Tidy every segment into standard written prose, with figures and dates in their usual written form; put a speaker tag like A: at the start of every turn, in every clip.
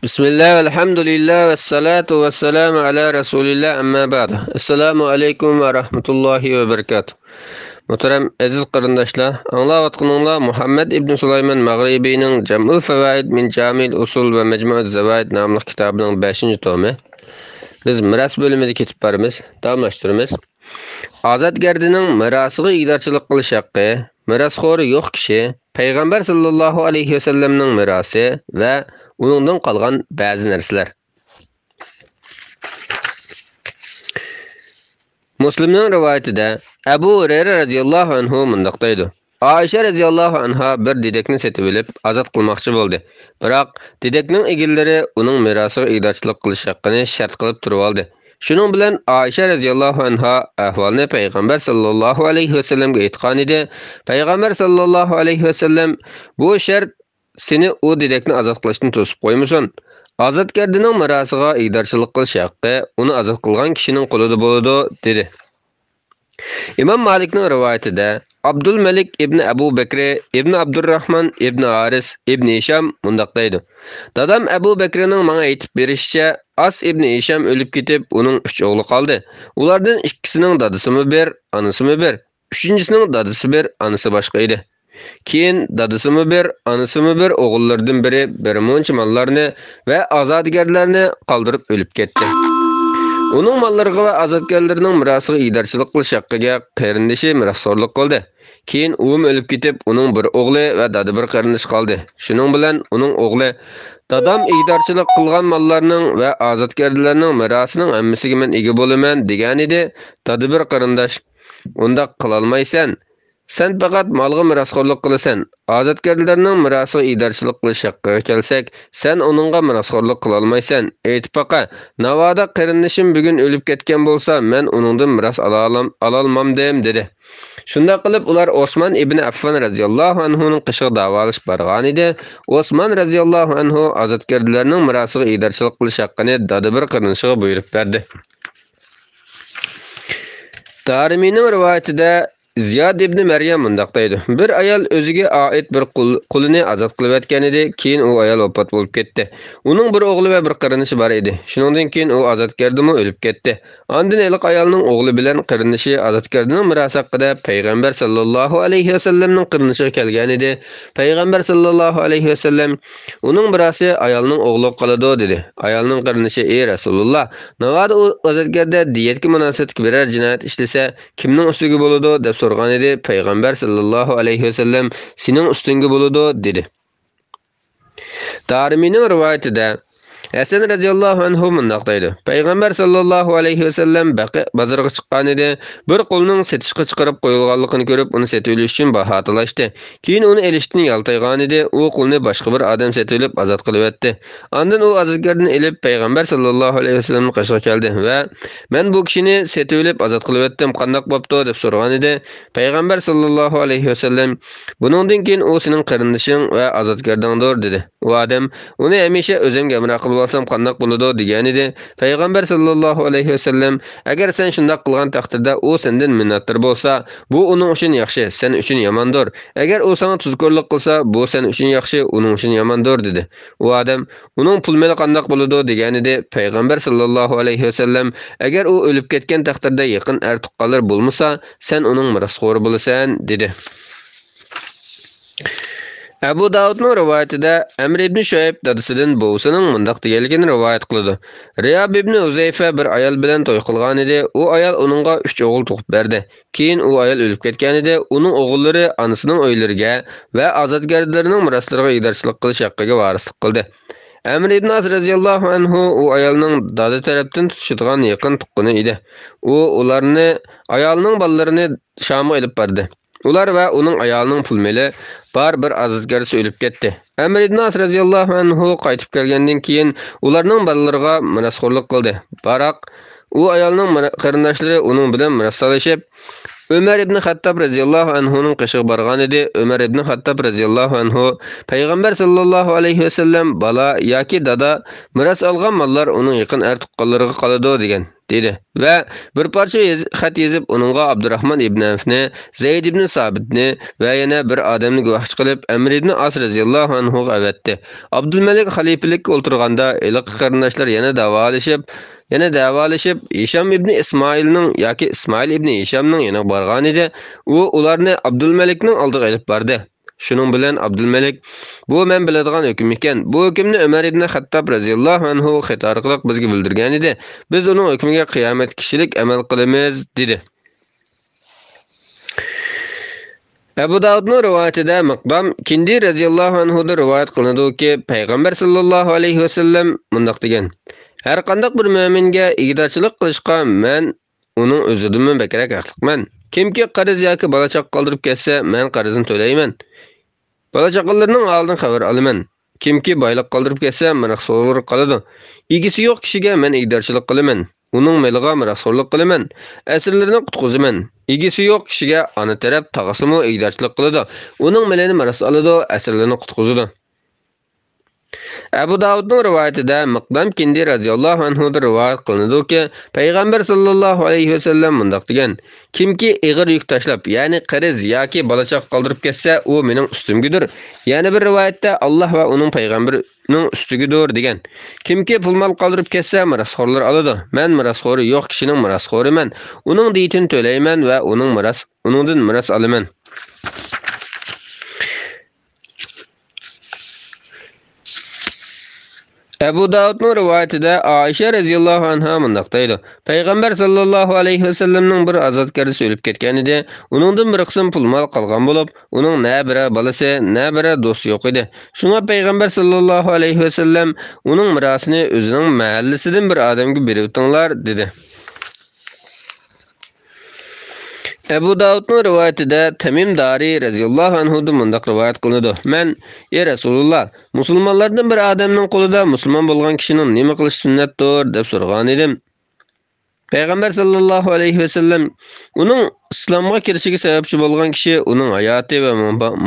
A: Bismillah, elhamdülillah ve salatu ve selamu ala Resulillah amma ba'du. Esselamu aleyküm ve rahmetullahi ve berekatuhu. Muhterem aziz qarindoshlar, anglayotganinglar Muhammad ibn Sulayman Mag'ribiyning Jam'ul Fawaid min Jamil Usul ve Mecmu'uz Zawaid nomli kitobining 5-tomi. Biz miras bo'limida ketib boramiz, davomlashtiramiz. Azadgardining mirasiga ig'dorchilik qilish haqqi, mirasxo'ri yo'q kishi, payg'ambar sallallohu alayhi vasallamning mirasi va uningdan qolgan ba'zi narsalar. Muslimning rivoyatida Abu Hurayra radhiyallohu anhu mundaq deydi: Aisha radhiyallohu anha bir dedekni setib olib, azod qilmoqchi bo'ldi. Biroq dedekning egillari uning mirasiga ig'dorchilik qilish haqqini shart qilib turib oldi. Shuning bilan Aisha radhiyallohu anha ahvolni payg'ambar sallallohu alayhi vasallamga aytgan edi. Payg'ambar sallallohu alayhi vasallam bu shart seni u dedekni azod qilishdan to'sib qo'ymasin. Azodgardining mirasiga ig'dorchilik qilish haqqi uni azod qilgan kishining qo'lida bo'ladi dedi. İmam Malikning rivoyatida Abdul Malik ibn Abu Bakr ibn Abdurrahman ibn Aris ibn Hisham mundaq deydi: Dadam Abu Bakrning menga aytib berishicha, As ibn Hisham o'lib ketib, uning 3 o'g'li qoldi. Ulardan ikkisining dadasi bir, anasi bir, uchinchisining dadasi bir, anasi boshqa edi. Keyin dadasi bir, anasi bir o'g'illardan biri bir muncha mollarni va azodgarlarni qoldirib o'lib ketdi. Uning mollariga va azodgarlarning mirosiga ig'dorchilik qilish haqqiga qarindishi mirosxo'rlik qildi. Keyin u o'lib ketib, uning bir o'g'li va dadi bir qarindish qoldi. Shuning bilan uning o'g'li dadam ig'dorchilik qilgan mollarning va azodgarlarning mirosining hammasiga men ega bo'laman degan edi. Dadi bir qarindosh: "Unda qila olmaysan. Sen faqat molga mirosxo'rlik qilasan. Azodgarlarning mirosiga ig'dorchilik qilish haqqiga kelsak, sen uningga mirosxo'rlik qila olmaysan. Aytib baqa, navoda qarindishim bugun o'lib ketgan bo'lsa, men uningdan miros ola olmam dedi. Shunda qilib ular Osman ibn Affan radhiyallohu anhu ning qishiga davolashib borgan edi. Osman radhiyallohu anhu azodgarlarning mirosiga ig'dorchilik qilish haqqini dadi bir qarinishiga buyurib berdi. Darimining rivoyatida Ziyad ibn Maryam mundaq deydi: Bir ayol o'ziga oid bir qulini azod qilib etgan edi, keyin u ayol vafot bo'lib ketdi. Uning bir o'g'li va bir qarinishi bor edi. Shuningdan keyin u azodgardimi o'lib ketdi. Ondan eliq ayolning o'g'li bilan qarinishi azodgardining mirosi haqida payg'ambar sallallohu alayhi vasallamning qarinishiga kelgan edi. Payg'ambar sallallohu alayhi vasallam uning mirosi ayolning o'g'li qoladi dedi. Ayolning qarinishi: "Ey Rasululloh, navoda u azodgarda diyetga munosabatga birer jinoyat ishlasa, kimning ustiga bo'ladi?" deb so'rgan edi. Payg'ambar sallallohu alayhi vasallam sening ustingga bo'ladi dedi. Darimining rivoyatida Hasan radhiyallohu anhu mundaq deydi: Payg'ambar sallallohu alayhi vasallam Baqi bozoriga chiqqan edi. Bir qulning setishga chiqarib qo'yilganligini ko'rib, uni setib olish uchun baho talashdi. Keyin uni elishdan yaltaygan edi. U qulni boshqa bir odam setib olib azod qilib etdi. Ondan u azodgarni elib payg'ambar sallallohu alayhi vasallamning qashiga keldi va "Men bu kishini setib olib azod qilib etdim, qandoq bo'pti?" deb so'ragan edi. Payg'ambar sallallohu alayhi vasallam buningdan keyin u sening qarindishing va azodgardingdir dedi. U odam uni hamisha o'zimga amr qilib olsam qandoq bo'ladi degan edi. Payg'ambar sallallohu alayhi vasallam agar sen shunday qilgan taqdirda u sendan minnatdor bo'lsa, bu uning uchun yaxshi, sen uchun yomondir. Agar u sana tuzkorlik qilsa, bu sen uchun yaxshi, uning uchun yomondir dedi. U odam uning pul-moli qandoq bo'ladi degan edi. Payg'ambar sallallohu alayhi vasallam agar u o'lib ketgan taqdirda yaqin tuqqanlar bo'lmasa, sen uning mirosxo'ri bo'lasan dedi. Abu Davudning rivoyatida Amr ibn Shuyayb dadasidan buvisining mundaq deganligini rivoyat qiladi. Riyab ibn Uzayfa bir ayol bilan to'y qilgan edi. U ayol uningga 3 o'g'il tug'ib berdi. Keyin u ayol o'lib ketgan edi. Uning o'g'illari onasining uylariga va azodgarlarning miroslariga ig'dorchilik qilish haqqiga varislik qildi. Amr ibn As radhiyallohu anhu u ayolning dadi tarafdan tutishadigan yaqin tuqqani edi. U ularni ayolning bolalarini Shamga olib bordi. Ular va uning ayolining pul-moli bar bir azizgarisi o'lib ketdi. Amr ibn As radhiyallohu anhu qaytib kelgandan keyin ularning bolalariga mirosxo'rlik qildi. Biroq u ayolning qarindoshlari uning bilan mirostalashib, Ömer ibn Hattab radhiyallahu anhu'nun qışığı bargan idi. Ömer ibn Hattab radhiyallahu anhu Peygamber sallallahu aleyhi ve sellem bala yoki dada miras algan mallar onun yaqin er tuqqanlariga qoladi degan dedi. Ve bir parça xat yazıp onunğa Abdurrahman ibn Avfni, Zeyd ibn Sabitni ve yana bir adamni guvohchi qilib Amr ibn As radhiyallahu anhu avatdi. Abdülmelik xalifelikka o'ltirganda eliq qarindoshlar yana davalashib Hisham ibn Ismoilning yoki Ismoil ibn Hishamning yana borgan edi. U ularni Abdulmalikning oldiga olib bordi. Şunun bilan Abdulmalik bu men biladigan hukm ekan. Bu hukmni Ömer ibn Hattab radhiyallahu anhu xatar qilib bizga bildirgan edi. Biz uning hukmiga qiyomat kishilik amal qilamiz dedi. Abu Davudning rivoyatida Miqdam Kindi radhiyallahu anhu da rivoyat qilinadi-ki, Payg'ambar sallallohu alayhi va sallam mundaq degan: Her qandaq bir müminga igdorchilik qilishga men uning o'zidan bakrak haqliqman. Kimki qarz yoki bola chaqa qoldirib ketsa, men qarzini to'layman. Bola chaqalarining holidan xabar olaman. Kimki boylik qoldirib ketsa, miroqso'g'ir qoladi. Egisi yo'q kishiga men igdorchilik qilaman. Uning meliga miroqso'rlik qilaman. Asirlarini qutqizaman. Egisi yo'q kishiga ona taraf tog'asimi igdorchilik qiladi. Uning melini miroq oladi, asirlarini qutqizadi. Abu Davudning rivoyatida Miqdam Kindi radhiyallohu anhu da rivoyat qilinadi-ki, Payg'ambar sallallohu alayhi va sallam mundaq degan: Kimki ig'ir yuk tashlab, ya'ni qarz yoki balachoq qoldirib ketsa, u mening ustimgidir. Yana bir rivoyatda Alloh va uning payg'ambarining ustigidir degan. Kimki pul-mol qoldirib ketsa, mirosxo'rlar oladi. Men mirosxo'ri yo'q kishining mirosxo'riman. Uning diyetini to'layman va uningdan miros olaman. Abu Davudning rivoyatida Aisha radhiyallohu anha mundaq deydi: Payg'ambar sallallohu alayhi va sallamning bir azodkarisi o'lib ketgan edi. Uningdan bir qism pul-mol qolgan bo'lib, uning na biri bolasi, na biri do'sti yo'q edi. Shunga Payg'ambar sallallohu alayhi va sallam uning mirosini o'zining mahallasidan bir odamga berib o'tinglar dedi. Abu Davudning rivoyatida Tamim Dari radhiyallohu anhu da mundaq rivoyat qilinadi: Men, ey Rasululloh, musulmonlardan bir odamning qo'lida musulmon bo'lgan kishining nima qilish sunnatdir deb so'ragan edim. Payg'ambar sallallohu alayhi va sallam uning islomga kirishiga sababchi bo'lgan kishi uning hayoti va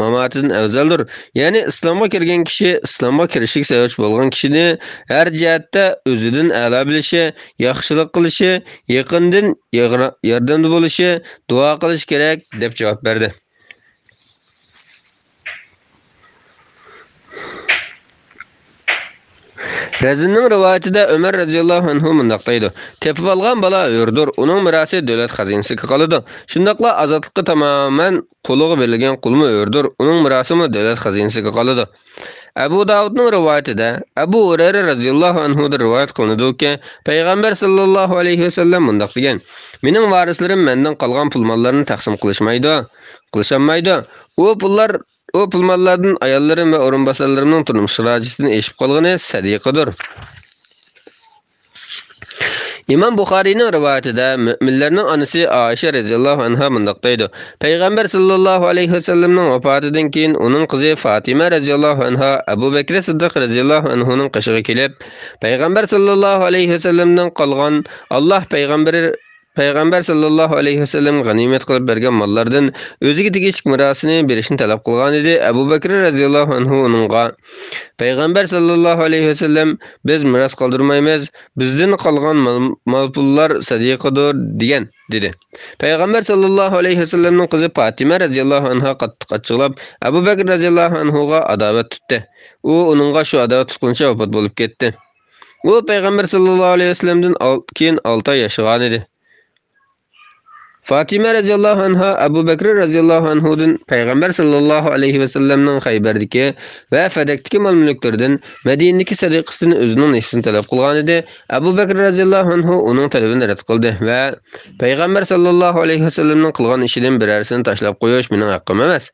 A: mamatidan afzaldir. Ya'ni islomga kirgan kishi islomga kirishiga sababchi bo'lgan kishini har jihatda o'zidan a'lo bilishi, yaxshilik qilishi, yaqindan yordamda bo'lishi, duo qilish kerak deb javob berdi. Razinning rivoyatida Ömer radhiyallohu anhu mundaq deydi: Tepib olgan bola o'rdir, uning mirosi davlat xazinasiga qoladi. Shundaqla ozodlikqa tamoman qo'liga berilgan qulmi o'rdir, uning mirosimi davlat xazinasiga qoladi. Abu Davudning rivoyatida Abu Hurayra radhiyallohu anhu da rivoyat qilinadi-ki, Payg'ambar sallallohu alayhi va sallam mundaq degan: Mening varislarim mendan qolgan pul-mollarni taqsim qilishamaydi. O pul-mollardan ayollarim va o'rinbosarlarimning turmush sharoitidan eshib qolgani sadiqadir. İmam Buxariyning rivoyatida müminlarning onasi Aisha radhiyallohu anha mundaq deydi: Payg'ambar sallallohu alayhi va sallamning vafotidan keyin uning qizi Fatima radhiyallohu anha Abu Bakr Siddiq radhiyallohu anhuning qishig'iga kelib, Payg'ambar sallallohu alayhi va sallamdan qolgan Alloh Payg'ambar sallallohu alayhi va sallam g'animat qilib bergan mollardan o'ziga tegishli mirosini berishni talab qilgan edi. Abu Bakr radhiyallohu anhu uningga: Payg'ambar sallallohu alayhi va sallam biz miros qoldirmaymiz, bizdan qolgan mol-pullar sadiqadir degan dedi. Payg'ambar sallallohu alayhi va sallamning qizi Fatima radhiyallohu anha qattiq achchiqlab Abu Bakr radhiyallohu anhuga adovat tutdi. U uningga shu adovat tutquncha vafot bo'lib ketdi. U Payg'ambar sallallohu alayhi va sallamdan keyin 6 oy yashagan edi. Fatima radhiyallohu anha Abu Bakr radhiyallohu anhudan Payg'ambar sallallohu alayhi va sallamning Xaybardagi va Fadakdagi mol-mulklardan Madinadagi sadiqasini o'zining nishini talab qilgan edi. Abu Bakr radhiyallohu anhu uning talabini rad qildi va Payg'ambar sallallohu alayhi va sallamning qilgan ishidan birarsini tashlab qo'yish mening haqqim emas.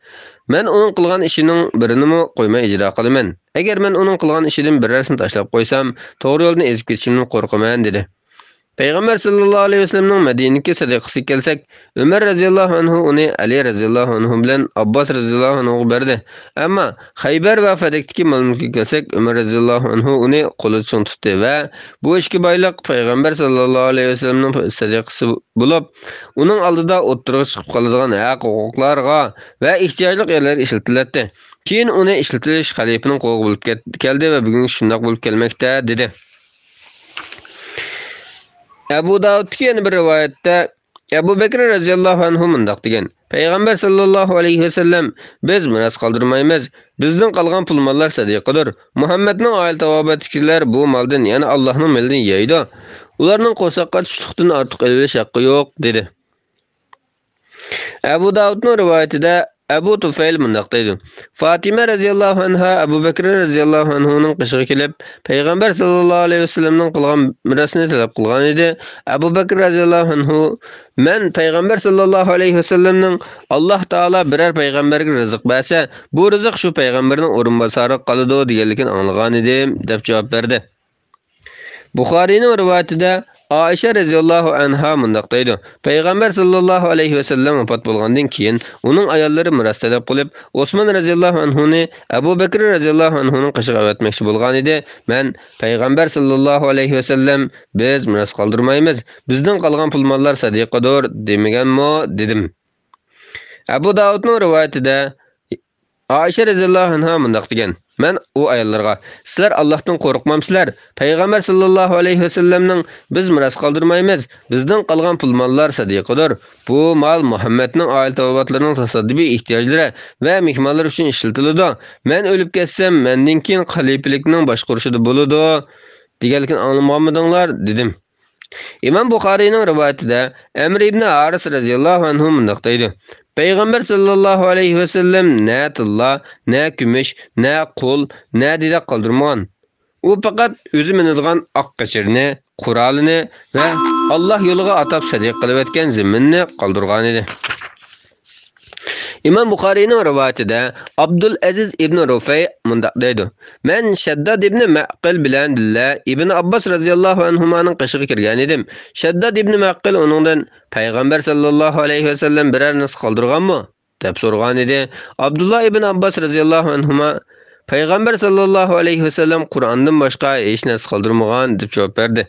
A: Men uning qilgan ishining birini qo'ymay ijro qilaman. Agar men uning qilgan ishidan birarsini tashlab qo'ysam, to'g'ri yo'lni ezib ketishimdan qo'rqaman dedi. Peygamber sallallahu aleyhi ve sellem'nin Medine'deki sadiqasi kelsak, Ömer radhiyallahu anhu onu Ali radhiyallahu anhu bilen Abbas radhiyallahu anhu berdi. Ama Hayber ve Fedek'teki malumki kelsak, Ömer radhiyallahu anhu onu koluçun tuttu ve bu işki baylık Peygamber sallallahu aleyhi ve sellem'nin sadiqasi bulup, onun aldıda oturğa çıkıp kaladigan haq hukuklarga ve ihtiyaclık yerler işletildi. Keyin onu işletiliş halifinin kolu bulup geldi ve bugün şundak bulup gelmekte dedi. Ebu Davud'daki yeni bir rivayette Ebu Bekir radhiyallahu anhu mundaq degen. Peygamber sallallahu aleyhi ve sellem biz miras kaldırmaymiz. Bizden kalgan pul mallar sadiqadır. Muhammed'nin aile tavabatkiler bu maldan yani Allah'ın malından yeydi. Ularning qo'saqqa tushliqdan ortiq elish haqqi yo'q dedi. Ebu Davud'ning rivayetida Ebu Tufayl mundaq deydi. Fatima radhiyallahu anha Ebu Bekir radhiyallahu anhu'nun qishig'i kelib, Peygamber sallallahu aleyhi ve sellem'nin qilgan mirasini talab qilgan edi. Ebu Bekir radhiyallahu anhu men Peygamber sallallahu aleyhi ve sellem'nin Allah Taala birer peygamberga rizq bersa, bu rizq shu peygamberning o'rinbosari qoladi deganligini anglagan edim deb javob berdi. Buxariyning rivoyatida Aisha radhiyallahu anha mundaq deydi. Peygamber sallallahu aleyhi ve sellem vafot bo'lgandan keyin uning ayollari miros talab qilib, Osman radhiyallahu anhuni Abu Bakr radhiyallahu anhuning qishig'i avatmoqchi bo'lgan edi. Men Peygamber sallallahu aleyhi ve sellem biz miros qoldirmaymiz. Bizdan qolgan pul mollar sadiqadir demaganmi dedim. Abu Davudning rivoyatida Aisha radhiyallahu anha mundaq degan. Men o ayollarga sizlar Allohdan qo'rqmamsizlar? Peygamber sallallahu aleyhi ve sellem'ning biz miras qoldirmaymiz. Bizdan qolgan pul mollar sadiqadir. Bu mal Muhammedning oila tavobatlarining tasaddubiy ehtiyojlari va mehmonlar uchun ishlatiladi. Men o'lib ketsam, mendan keyin xalifalikning boshqarishida bo'ladi deganligini anglamaganmidinglar dedim. İmam Buxariyning rivoyatida Amr ibn Haris radhiyallahu anhu mundaq deydi. Peygamber sallallahu aleyhi ve sellem ne tilla, ne kumush, ne qul, ne dida qoldirmagan. U faqat o'zi minadigan oq qachirni, qurolini va Alloh yo'liga atab sadiq qilib o'tgan ziminni qoldirgan edi. İmam Buxariyning rivoyatida Abdul Aziz ibn Rufay mundaq deydi. Men Shaddad ibn Maqil bilan billa Ibn Abbas radhiyallahu anhumaning qishig'i kirgan edim. Shaddad ibn Maqil uningdan Peygamber sallallahu aleyhi ve sellem birer nas qoldirganmi deb so'rgan edi. Abdullah ibn Abbas radhiyallahu anhuma Peygamber sallallahu aleyhi ve sellem Kur'an'dan başqa hech narsa qoldirmagan deb javob berdi.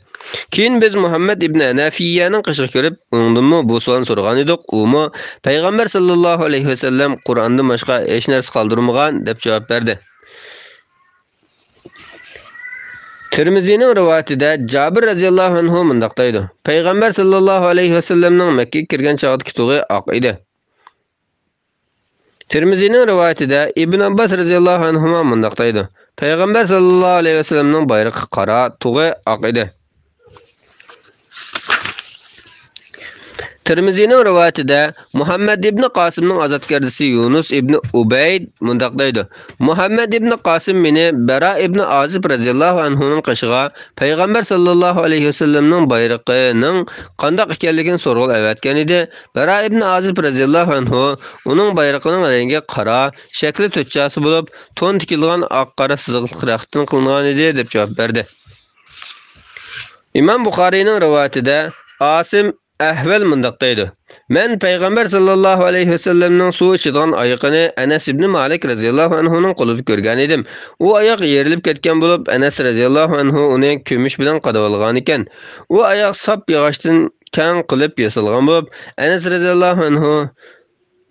A: Keyin biz Muhammad ibn Anafiyaning qishig'i ko'rib, uningdanmi bu savolni so'ragan edik. U Peygamber sallallahu aleyhi ve sellem Kur'an'dan başqa hech narsa qoldirmagan deb javob berdi. Tirmizining rivoyatida Jabir radhiyallahu anhu mundaq deydi. Peygamber sallallahu aleyhi ve sellem'ning Makka ga kirgan chog'dagi tug'i oq edi. Tirmizining rivoyatida Ibn Abbas radhiyallahu anhuma mundaq deydi. Peygamber sallallahu aleyhi ve sellem'ning bayrog'i qora, tug'i oq edi. Tirmizining rivoyatida Muhammad ibn Qasimning azatkarisi Yunus ibn Ubayd mundaq deydi. Muhammad ibn Qasim meni Bara ibn Azib radhiyallahu anhuning qishig'a Peygamber sallallahu aleyhi ve sellem'ning bayrog'ining qandoq ekanligini so'rg'il avatgan edi. Bara ibn Azib radhiyallahu anhu uning bayrog'ining rangi qora, shakli to'chchasi bo'lib, to'n tikilgan oq qora siziqli qiraqdan qilingan edi deb javob berdi. İmam Buxariyning rivoyatida Asim Ahval mundaq deydi. Men Peygamber sallallahu aleyhi ve sellem'ning suv ichadigan oyoqini Anas ibn Malik radhiyallahu anhuning qo'lida ko'rgan edim. U oyoq yerilib ketgan bo'lib, Anas radhiyallahu anhu uni kumush bilan qadab olgan ekan. U oyoq sap yog'ochdan kang qilib yasalgan bo'lib, Anas radhiyallahu anhu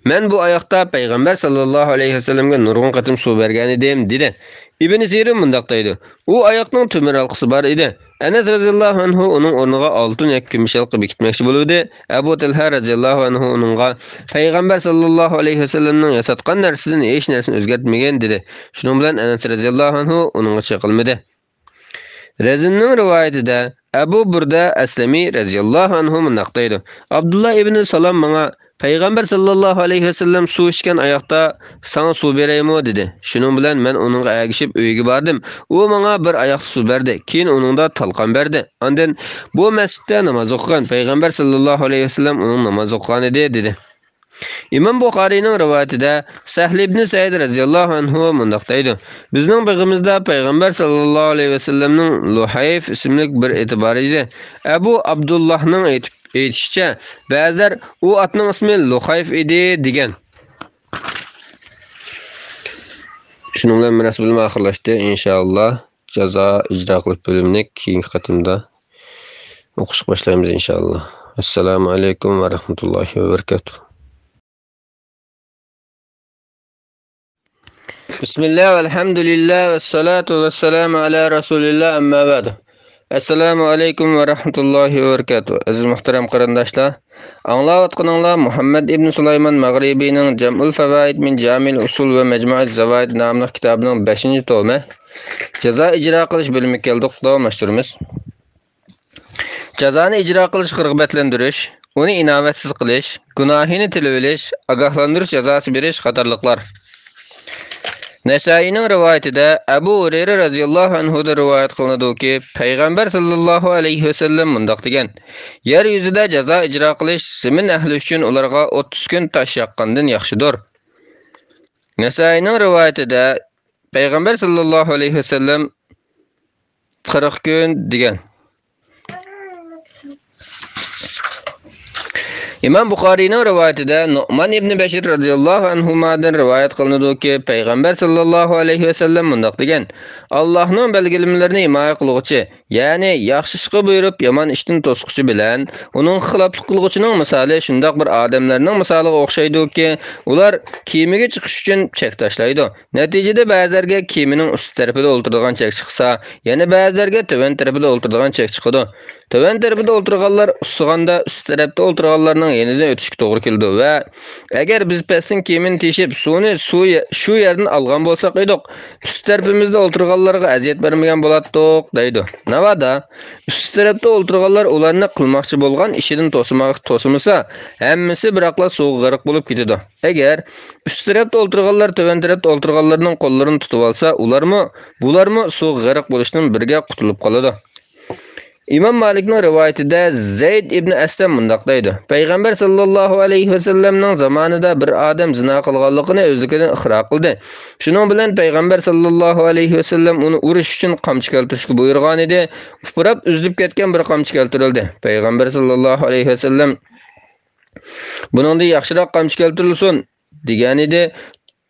A: men bu oyoqda Peygamber sallallahu aleyhi ve sellem'ga nurg'un qatim suv bergan edim dedi. İbn Sirin mundaq deydi. U oyoqning temir halqasi bor edi. Anas radhiyallahu anhu uning o'rniga oltin yoki kumush halqa bekitmoqchi bo'ldi. Abu Talha radhiyallahu anhu uningga Peygamber sallallahu aleyhi ve sellem'ning yasatgan narsadan hech narsani o'zgartmagan dedi. Shuning bilan Anas radhiyallahu anhu uningga chaqilmadi. Razinning rivoyatida Abu Burda Aslami radhiyallahu anhu mundaq deydi. Abdullah ibn Salam menga Peygamber sallallahu aleyhi ve sellem suv ichgan oyoqda sana suv beraymi dedi. Shuning bilan men uningga agishib uyga bordim. U menga bir oyoq suv berdi. Keyin uningda talqon berdi. Ondan bu masjidda namoz o'qigan Peygamber sallallahu aleyhi ve sellem uning namoz o'qigan edi dedi. İmam Buxariyning rivoyatida Sahl ibn Said radhiyallohu anhu mundaq deydi. Bizning big'imizda payg'ambar sallallohu alayhi vasallamning Luhayf ismli bir e'tibori edi. Abu Abdullahning aytishicha, ba'zilar u otning ismi Luhayf edi degan. Shuning bilan miras bilim oxirlashdi. Inshaalloh jazo ijro qilish bo'limini keyingi qatimda o'qish boshlaymiz inshaalloh. Assalomu alaykum va rahmatullohi va barakatuh. Bismillah, alhamdulillah, ve salatu ve selamu ala Resulillah, amma ba'du. Assalamu alaykum ve rahmatullohi ve barakatuh. Aziz muhtaram qarindoshlar, anglayotganinglar Muhammad ibn Sulayman Mag'ribiyning Jam'ul Fawaid min Jamil Usul ve Majmu'uz Zawaid nomli kitobining 5-tomi jazo ijro qilish bo'limiga keldik. Davomlashtiramiz. Jazoni ijro qilish qirg'batlantirish, uni inovatsiz qilish, gunohini tilib olish, ogohlantirish jazosi berish qatorliqlar. Nasai'ning rivoyatida Abu Hurayra radhiyallohu anhu da rivoyat qilinadiki, payg'ambar sallallohu alayhi vasallam mundaq degan: Yer yuzida jazo ijro qilish simin ahli uchun ularga 30 kun tosh yoqqandan yaxshidir. Nasai'ning rivoyatida payg'ambar sallallohu alayhi vasallam 40 kun degan. İmam Buxariyning rivoyatida Nu'man ibn Bashir radhiyallohu anhudan rivoyat qilinadiki, payg'ambar sallallohu alayhi vasallam mundaq degan: Allohning belgilimalarini himoya qiluvchi, ya'ni yaxshi ishga buyurib, yomon ishdan to'squchi bilan uning xiloflik qiluvchining misoli shundoq bir odamlarning misoliga o'xshaydiki, ular kiyimiga chiqish uchun chek tashlaydi. Natijada ba'zilarga kiyimining ust tarafida o'ltiradigan chek chiqsa, yana ba'zilarga to'van tarafida o'ltiradigan chek chiqadi. Tovan tarafida o'ltirganlar ussiganda ust tarafda o'ltirganlarning yenidan o'tishga to'g'ri keldi va agar biz pastdan kiyimini teshib, suvni shu yerdan olgan bo'lsak edik, ust tarafimizda o'ltirganlarga aziyat bermagan bo'lardik, deydi. Navada ust tarafda o'ltirganlar ularni qilmoqchi bo'lgan ishidan to'simasa, hammasi biroqla suvga g'arq bo'lib ketadi. Agar ust tarafda o'ltirganlar tovan tarafda o'ltirganlarning qo'llarini tutib olsa, bularmi suvga g'arq bo'lishdan birga qutulib qoladi. İmam Malikning rivoyatida Zayd ibn Aslam mundaq deydi: Payg'ambar sallallohu alayhi vasallamning zamonida bir odam zina qilganligini o'zligidan iqror qildi. Shuning bilan payg'ambar sallallohu alayhi vasallam uni urish uchun qamchi keltirishga buyurgan edi. Ufurab uzilib ketgan bir qamchi keltirildi. Payg'ambar sallallohu alayhi vasallam buningda yaxshiroq qamchi keltirilsin degan edi.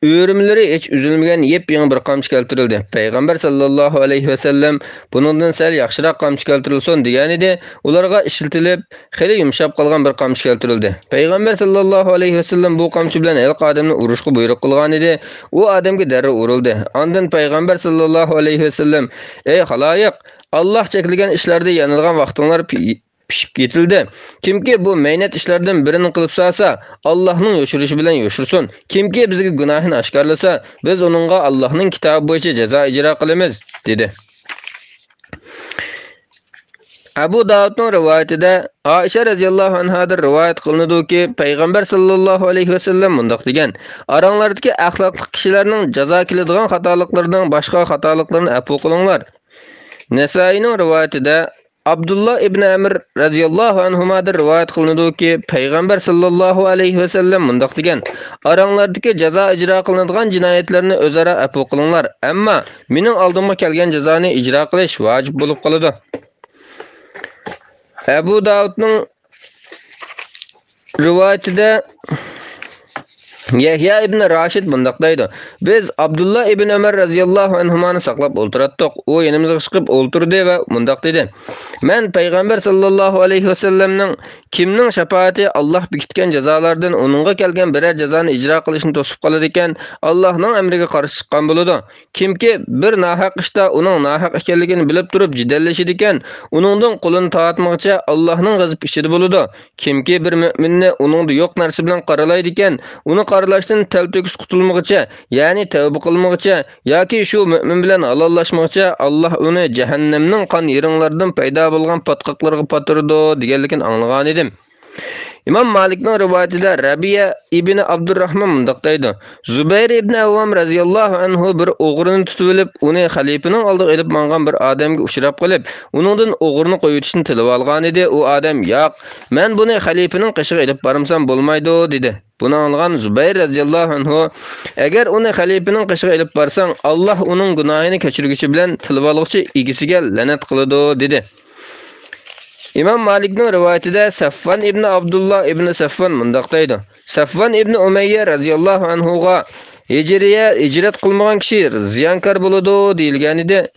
A: Öğrümleri hiç üzülmegen yepyeni bir qamchi keltirildi. Payg'ambar sallallohu alayhi vasallam buningdan sal yaxshiroq qamchi keltirilsin degan edi. Ularga ishiltilib, xeli yumshab qolgan bir qamchi keltirildi. Payg'ambar sallallohu alayhi vasallam bu qamchi bilan el odamni urishga buyruq qilgan edi. U odamga darrov urildi. Ondan payg'ambar sallallohu alayhi vasallam: "Ey xaloyiq, Alloh cheklagan ishlarda yanilgan vaqtinglar pishib ketildi. Kimki bu meynat ishlardan birini qilib salsa, Allohning yo'shirishi bilan yo'shirsin. Kimki bizga gunohini oshkorlasa, biz uningga Allohning kitobi bo'yicha jazo ijro qilamiz", dedi. Abu Davudning rivoyatida Aisha radhiyallohu anhadan rivoyat qilinadiki, payg'ambar sallallohu alayhi vasallam mundaq degan: Aranglardagi axloqli kishilarning jazo keladigan xatoliklardan boshqa xatoliklarni afv qilinglar. Nasai'ning rivoyatida Abdullah ibn Amr radhiyallohu anhudan rivoyat qilinadiki, payg'ambar sallallohu alayhi vasallam mundaq degan: Aranglardagi jazo ijro qilinadigan jinoyatlarni o'zaro afv qilinglar, ammo mening oldimga kelgan jazoni ijro qilish vojib bo'lib qoladi. Abu Davudning rivoyatida Yahya ibn Rashid mundaq deydi: Biz Abdullah ibn Umar radhiyallohu anhumani saqlab o'ltiratdik. U yanimizga chiqib o'ltirdi va mundaq dedi: Men payg'ambar sallallohu alayhi vasallamning kimning shafaati Alloh bekitgan jazolardan uningga kelgan biror jazoni ijro qilishni to'sib qoladi ekan, Allohning amriga qarshi chiqqan bo'ladi. Kimki bir nohaq ishda uning nohaq ekanligini bilib turib jidallashidi ekan, uningdan qo'lini tortmoqcha Allohning g'azab ishida bo'ladi. Kimki bir mu'minni uningda yo'q narsa bilan qaralaydi ekan, uni qaralashdan talto'kis qutulmoqcha, ya'ni tavba qilmoqcha yoki shu mu'min bilan halollashmoqcha, Alloh uni jahannamning qon yeringlaridan paydo bo'lgan patqoqlarga patirdi deganligini anglagan edim. İmam Malikning rivoyatida Rabiya ibn Abdurrahman mundaq deydi. Zubayr ibn Avvam radhiyallohu anhu bir o'g'rini tutib olib, uni xalifaning oldiga elib mangan bir odamga uchrab qolib, uningdan o'g'rini qo'yitishni tilib olgan edi. U odam, "Yo'q, men buni xalifaning qishiga elib bormsam bo'lmaydi" dedi. Buni anglagan Zubayr radhiyallohu anhu, "Agar uni xalifaning qishiga elib borsang, Alloh uning gunohini kechirguchi bilan tilib olguchi egisiga la'nat qiladi" dedi. İmam Malikning rivoyatida Safvan ibn Abdullah ibn Safvan mundaq deydi. Safvan ibn Umayya radhiyallohu anhuga hijrat qilmagan kishi ziyonkor bo'ladi deyilgan edi.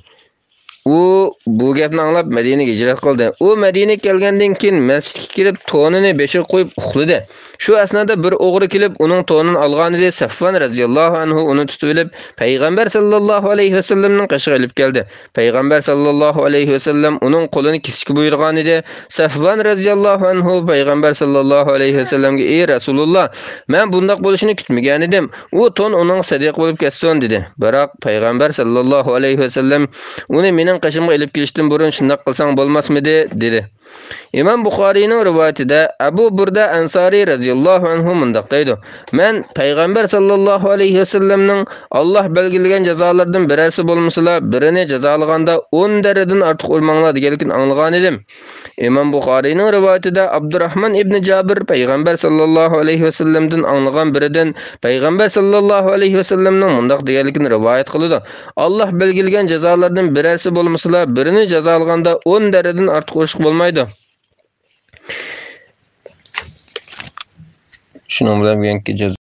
A: U bu gapni anglab Madinaga hijrat qildi. U Madinaga kelgandan keyin masjidga kelib to'nini beshiga qo'yib uxladi. Shu asnoda bir o'g'ri kelib uning to'nini olgan edi. Safvan radhiyallohu anhu uni tutib olib payg'ambar sallallohu alayhi vasallamning qishiga olib keldi. Payg'ambar sallallohu alayhi vasallam uning qo'lini kesishga buyurgan edi. Safvan radhiyallohu anhu payg'ambar sallallohu alayhi vasallamga: "Ey Rasululloh, men bundoq bo'lishini kutmagan edim. U to'n uning sadiq bo'lib ketsin" dedi. Biroq payg'ambar sallallohu alayhi vasallam uni mening qishimga elib kelishdan burun shunday qilsang bo'lmasmidi dedi. İmam Buxoriyning rivoyatida Abu Burda Ansari radhiyallohu anhu mundaq deydi. Men payg'ambar sallallohu alayhi vasallamning Alloh belgilagan jazolardan birasi bo'lmasa, birini jazolaganda 10 darajadan ortiq urmanglar deganligini anglagan edim. İmam Buxoriyning rivoyatida Abdurrahman ibn Jabir payg'ambar sallallohu alayhi vasallamdan anglagan biridan payg'ambar sallallohu alayhi vasallamning mundaq deganligini rivoyat qiladi. Alloh belgilagan jazolardan birasi bo'lmasa, birini jazolaganda 10 darajadan ortiq urish bo'lmaydi. Şunun bilan bugungi jazo.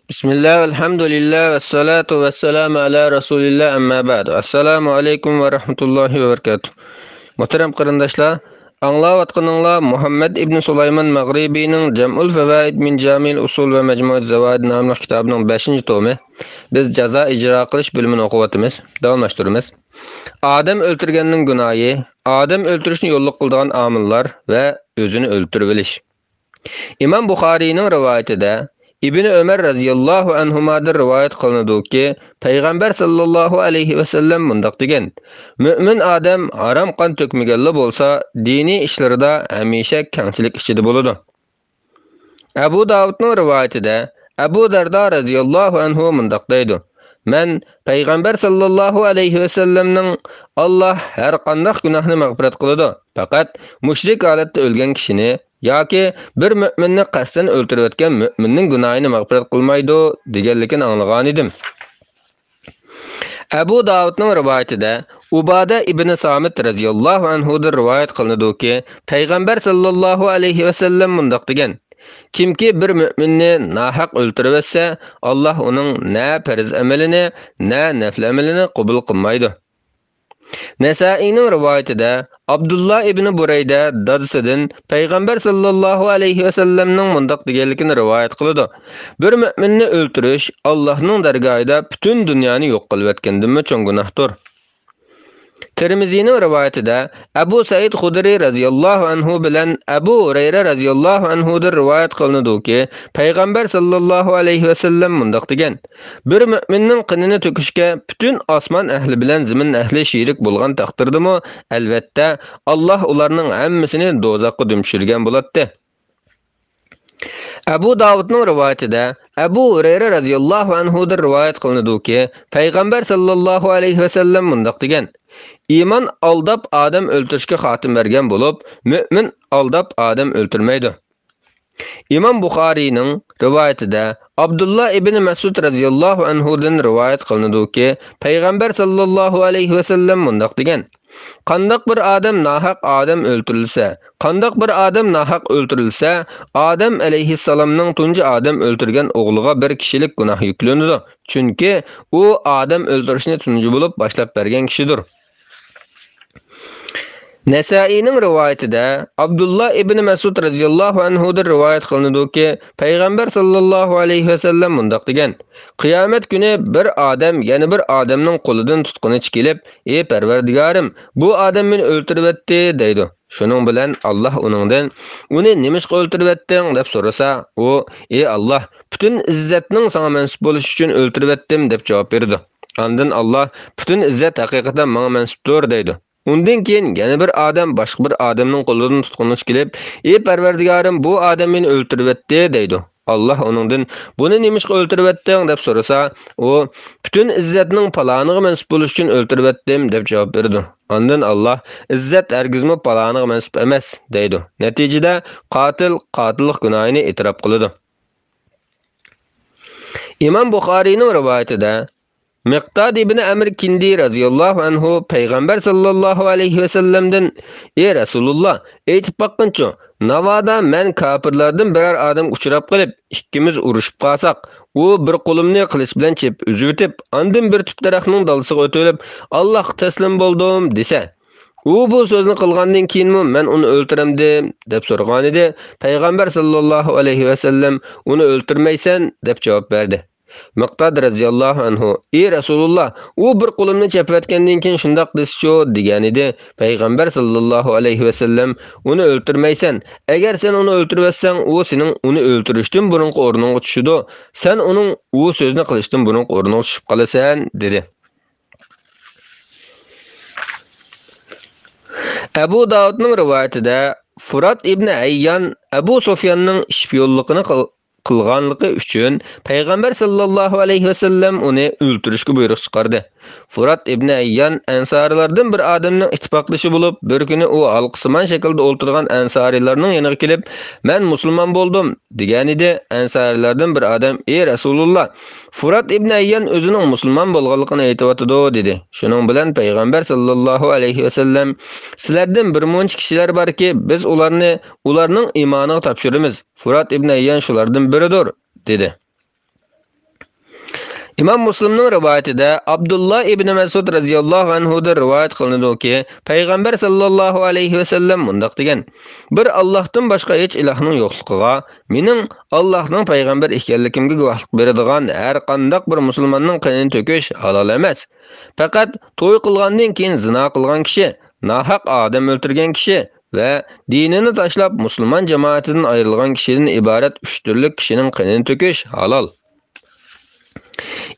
A: Bismillah, alhamdulillah, vessalatu vessalamu ala rasulillah, amma ba'd. Assalomu alaykum va rahmatullohi va barakatuh. Muhtaram qarindoshlar, anglayotganinglar Muhammad ibn Sulaymon Mag'ribiyning Jam'ul Fawaid min Jamil Usul va Majmu'at Zawaid nomli kitobining 5-tomi. Biz jazo ijro qilish bilimini o'qiyotimiz. Davomlashtiramiz. Adam o'ltirganning gunohi, odam o'ltirishni yo'lliq qiladigan omillar va o'zini o'ltirib olish. İmam Buxoriyning rivoyatida İbn Ömer radhiyallohu anhumadan rivoyat qilinadiki, payg'ambar sallallohu alayhi vasallam mundaq degan: "Mu'min odam harom qon to'kmaganlar bo'lsa, diniy ishlarida hamisha kengchilik ichida bo'ladi." Abu Davudning rivoyatida Abu Darda radhiyallohu anhu mundaq deydi: "Men payg'ambar sallallohu alayhi vasallamning Alloh har qanday gunohni mag'firat qiladi, faqat mushrik holatda o'lgan kishini yoki bir mu'minni qasdan o'ltirib o'tgan mu'minning gunohini mag'firat qilmaydi" deganligini anglagan edim. Abu Davudning rivoyatida Ubada ibn Samit radhiyallohu anhu dan rivoyat qilinadiki, payg'ambar sallallohu alayhi vasallam mundaq degan: "Kimki bir mu'minni nahaq o'ltirib etsa, Alloh uning na farz amalini, na nafl amalini qabul qilmaydi." Nasaining rivoyatida Abdullah ibn Burayda dadasidan payg'ambar sallallohu alayhi vasallamning mundaq deganligini rivoyat qiladi: "Bir mu'minni o'ltirish Allohning dargohida butun dunyoni yo'q qilib o'tgandan cho'ng gunohdir." Tirmizining rivoyatida Abu Said Xudri radhiyallohu anhu bilan Abu Hurayra radhiyallohu anhu dan rivoyat qilinadiki, payg'ambar sallallohu alayhi vasallam mundaq degan: "Bir mu'minning qinini to'kishga butun osmon ahli bilan zamin ahli shirik bo'lgan taqdirdimi, albatta Alloh ularning hammasini do'zaxga dumshirgan bo'ladi." Abu Davudning rivoyatida Abu Hurayra radhiyallohu anhu dan rivoyat qilinadiki, payg'ambar sallallohu alayhi vasallam mundaq degan: "Iymon aldab odam o'ltirishga xotim bergan bo'lib, mu'min aldab odam o'ltirmaydi." İmam Buxoriyning rivoyatida Abdullah ibn Mas'ud radhiyallohu anhu dan rivoyat qilinadiki, payg'ambar sallallohu alayhi vasallam mundaq degan: "Qandaq bir odam nahaq odam o'ltirilsa, Adam alayhissalomning tunji odam o'ltirgan o'g'liga bir kishilik gunoh yuklanadi. Chunki u odam o'ltirishni tunji bo'lib boshlab bergan kishidir." Nasaining rivoyatida Abdullah ibn Mas'ud radhiyallohu anhu dan rivoyat qilinadiki, payg'ambar sallallohu alayhi vasallam mundaq degan: "Qiyomat kuni bir odam yana bir odamning qo'lidan tutquni kelib, "Ey Parvardigorim, bu odam meni o'ltirib etdi" deydi. Shuning bilan Alloh uningdan "Uni nimishqa o'ltirib etding?" deb so'rasa, u "Ey Alloh, butun izzatning senga mansub bo'lishi uchun o'ltirib etdim" deb javob berdi. Ondan Alloh "Butun izzat haqiqatan menga mansubdir" deydi. Undan keyin yana bir odam boshqa bir odamning qo'lidan tutqunish kelib, "Ey Parvardigorim, bu odam meni o'ltiribdi" deydi. Allah onundan "Buni nimishqa o'ltiribding?" deb so'rasa, u "Bütün izzatning paloniga mansub bo'lish uchun o'ltiribdim" deb javob berdi. Ondan Allah "Izzat hargizmi paloniga mansub emas" deydi. Natijada qotillik gunohini e'tirof qiladi. İmam Buxariyning rivoyatida Miqdad ibn Amr Kindi radhiyallohu anhu payg'ambar sallallohu alayhi va sallamdan "Ey Rasululloh, aytib baqqinchi, navoda men kafirlardan biror odam uchrab qilib, ikkimiz urushib qolsak, u bir qo'limni qilich bilan chep uzitib, ondan bir tut daraxtning dalsiga o'tib, Allohga taslim bo'ldim" desa, u bu so'zni qilgandan keyinmi men uni o'ltiramdim deb so'ragan edi. Payg'ambar sallallohu alayhi va sallam uni o'ltirmaysan deb javob berdi. Miqdad radhiyallohu anhu "Ey Rasululloh, u bir qo'limni chapayotgandan keyin shundoq desichu" degan edi. Payg'ambar sallallohu alayhi va sallam "Uni o'ltirmaysan. Agar sen uni o'ltirvassang, u sening uni o'ltirishdan burungi o'rningga tushidi. Sen uning u so'zni qilishdan burungi o'rniga tushib qolasan" dedi. Abu Davudning rivoyatida Furat ibn Ayyan Abu Sufyanning shpiyonligini qilganligi uchun payg'ambar sallallohu alayhi va sallam uni o'ltirishga buyruq chiqardi. Furat ibn Ayyan ansarilardan bir odamning ittifoqdoshi bo'lib, bir kuni u halqasimon shaklda o'ltirgan ansarilarning yoniga kelib, "Men musulmon bo'ldim" degan edi. Ansarilardan bir odam, "Ey Rasululloh, Furat ibn Ayyan o'zining musulmon bo'lganligini aytayotdi" dedi. Shuning bilan payg'ambar sallallohu alayhi va sallam, "Sizlardan bir muncha kishilar borki, biz ularning iymoniga topshiramiz. Furat ibn Ayyan shulardan biridir" dedi. İmam Müslimning rivoyatida Abdullah ibn Mas'ud radhiyallohu anhu da rivoyat qilinadiki, payg'ambar sallallohu alayhi va sallam mundaq degan: "Bir Allohdan boshqa hech ilohning yo'qligiga, mening Allohning payg'ambar ekanligimga guvohlik beradigan har qanday bir musulmonning qonini to'kish halol emas. Faqat to'y qilgandan keyin zina qilgan kishi, nahaq odam o'ltirgan kishi va dinini tashlab musulmon jamoatidan ayrilgan kishidan iborat 3 turli kishining qonini to'kish halol."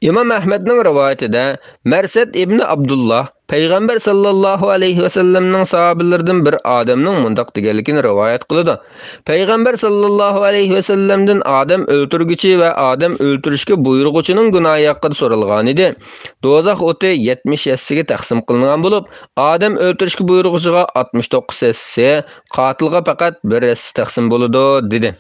A: İmam Ahmedning rivoyatida Marsad ibn Abdullah payg'ambar sallallohu alayhi va sallamning sahobalaridan bir odamning mundaq deganligini rivoyat qiladi. Payg'ambar sallallohu alayhi va sallamdan odam o'ltirguchi va odam o'ltirishga buyurg'uchining gunohi haqida so'ralgan edi. Do'zax o'ti 70 yassiga taqsim qilingan bo'lib, odam o'ltirishga buyurg'uchiga 69 yassi, qotilga faqat 1 yassi taqsim bo'ladi dedi.